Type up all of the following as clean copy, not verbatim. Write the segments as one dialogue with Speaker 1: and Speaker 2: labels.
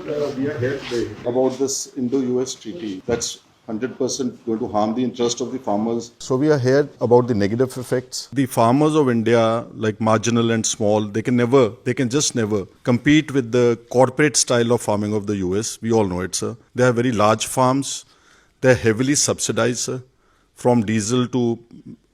Speaker 1: we are here today about this Indo-US treaty. That's 100% going to harm the interest of the farmers. So we are here about the negative effects. The farmers of India, like marginal and small, they can just never compete with the corporate style of farming of the US. We all know it, sir. They have very large farms. They're heavily subsidized, sir, from diesel to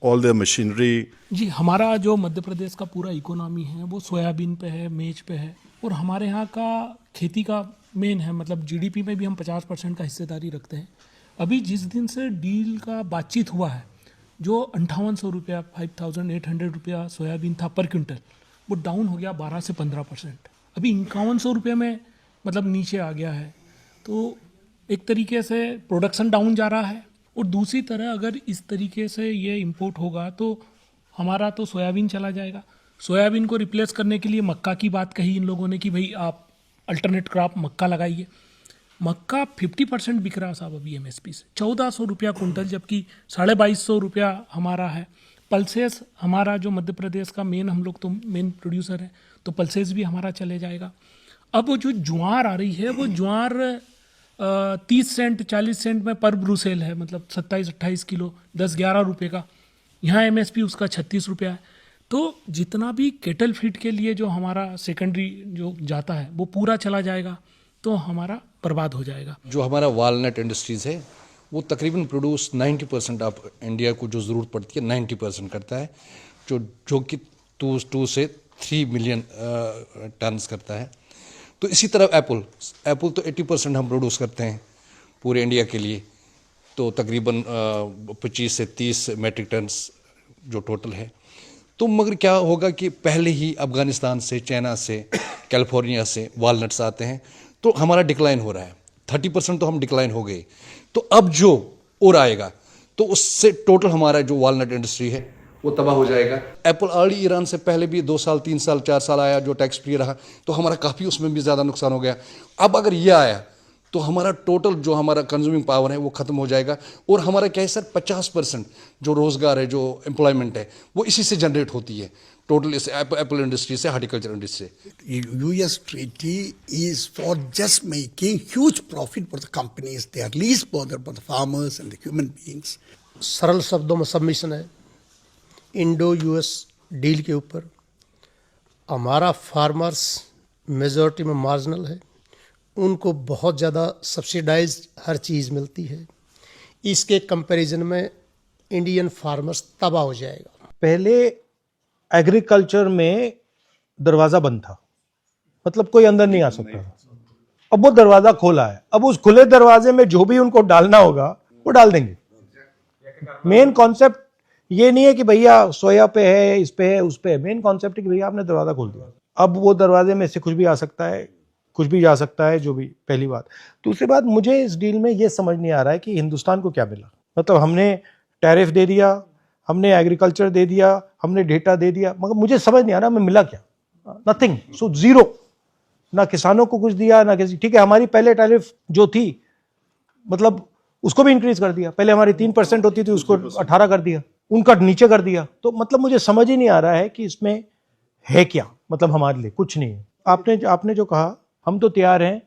Speaker 1: all their machinery.
Speaker 2: जी, हमारा जो मध्य प्रदेश का पूरा economy है वो soybean पे है, मेज पे है, और हमारे यहाँ का खेती का मेन है, मतलब जीडीपी में भी हम 50% का हिस्सेदारी रखते हैं। अभी जिस दिन से डील का बातचीत हुआ है, जो 5800 रुपया 5800 रुपया सोयाबीन था पर क्विंटल, वो डाउन हो गया 12 से 15%। अभी 5100 रुपये में मतलब नीचे आ गया है। तो एक तरीके से प्रोडक्शन डाउन जा रहा है, और दूसरी तरह अगर इस तरीके से ये इंपोर्ट होगा तो हमारा तो सोयाबीन चला जाएगा। सोयाबीन को रिप्लेस करने के लिए मक्का की बात कही इन लोगों ने कि भाई आप अल्टरनेट क्रॉप मक्का लगाइए। मक्का 50% बिक रहा साहब अभी एमएसपी से, 1400 रुपया कुंटल, जबकि 2250 रुपया हमारा है। पल्सेस हमारा जो मध्य प्रदेश का मेन, हम लोग तो मेन प्रोड्यूसर हैं, तो पल्सेस भी हमारा चले जाएगा। अब वो जो ज्वार आ रही है, वो ज्वार 30 सेंट 40 सेंट में पर ब्रूसेल है, मतलब 27-28 किलो 10-11 रुपये का। यहाँ एमएसपी उसका 36 रुपया है। तो जितना भी केटल फीड के लिए जो हमारा सेकेंडरी जो जाता है वो पूरा चला जाएगा, तो हमारा बर्बाद हो जाएगा।
Speaker 3: जो हमारा वालनट इंडस्ट्रीज़ है वो तकरीबन प्रोड्यूस 90% ऑफ इंडिया को जो ज़रूरत पड़ती है 90% करता है, जो कि 2 से 3 मिलियन टन्स करता है। तो इसी तरह एप्पल तो 80% हम प्रोड्यूस करते हैं पूरे इंडिया के लिए, तो तकरीबन 25 से 30 मेट्रिक टन्स जो टोटल है। तो मगर क्या होगा कि पहले ही अफ़गानिस्तान से, चाइना से, कैलिफोर्निया से वालनट्स आते हैं, तो हमारा डिक्लाइन हो रहा है। 30% तो हम डिक्लाइन हो गए, तो अब जो और आएगा तो उससे टोटल हमारा जो वालनट इंडस्ट्री है वो तबाह हो जाएगा। एप्पल ऑलरेडी ईरान से पहले भी 2 साल 3 साल 4 साल आया, जो टैक्स फ्री रहा, तो हमारा काफ़ी उसमें भी ज़्यादा नुकसान हो गया। अब अगर ये आया तो हमारा टोटल जो हमारा कंज्यूमिंग पावर है वो ख़त्म हो जाएगा। और हमारा क्या है सर, 50% जो रोज़गार है, जो एम्प्लॉयमेंट है, वो इसी से जनरेट होती है, टोटल इस एप्पल इंडस्ट्री से, हार्टिकल्चर इंडस्ट्री से।
Speaker 4: US treaty is for just making huge profit for the companies. They are least bothered about the farmers and the human beings.
Speaker 5: सरल शब्दों में सबमिशन है इंडो यूएस डील के ऊपर। हमारा फार्मर्स मेजॉरिटी में मार्जिनल है, उनको बहुत ज़्यादा सब्सिडाइज्ड हर चीज़ मिलती है। इसके कंपैरिजन में इंडियन फार्मर्स तबाह हो जाएगा।
Speaker 6: पहले एग्रीकल्चर में दरवाज़ा बंद था, मतलब कोई अंदर नहीं आ सकता था। अब वो दरवाज़ा खोला है, अब उस खुले दरवाजे में जो भी उनको डालना होगा वो डाल देंगे। मेन कॉन्सेप्ट ये नहीं है कि भैया सोया पे है, इस पे है, उस पे है। मेन कॉन्सेप्ट है कि भैया आपने दरवाज़ा खोल दिया, अब वो दरवाजे में से कुछ भी आ सकता है, कुछ भी जा सकता है, जो भी। पहली बात। दूसरी बात, मुझे इस डील में ये समझ नहीं आ रहा है कि हिंदुस्तान को क्या मिला। मतलब हमने टैरिफ दे दिया, हमने एग्रीकल्चर दे दिया, हमने डेटा दे दिया, मगर मुझे समझ नहीं आ रहा हमें मिला क्या। Nothing, so zero. ना किसानों को कुछ दिया, ना किसी। ठीक है, हमारी पहले टैरिफ जो थी, मतलब उसको भी इंक्रीज कर दिया। पहले हमारी 3% होती थी, उसको 18 कर दिया, उनका नीचे कर दिया। तो मतलब मुझे समझ ही नहीं आ रहा है कि इसमें है क्या, मतलब हमारे लिए कुछ नहीं है। आपने जो कहा, हम तो तैयार हैं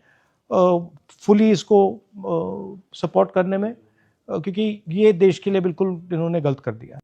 Speaker 6: फुली इसको सपोर्ट करने में, क्योंकि ये देश के लिए बिल्कुल इन्होंने गलत कर दिया।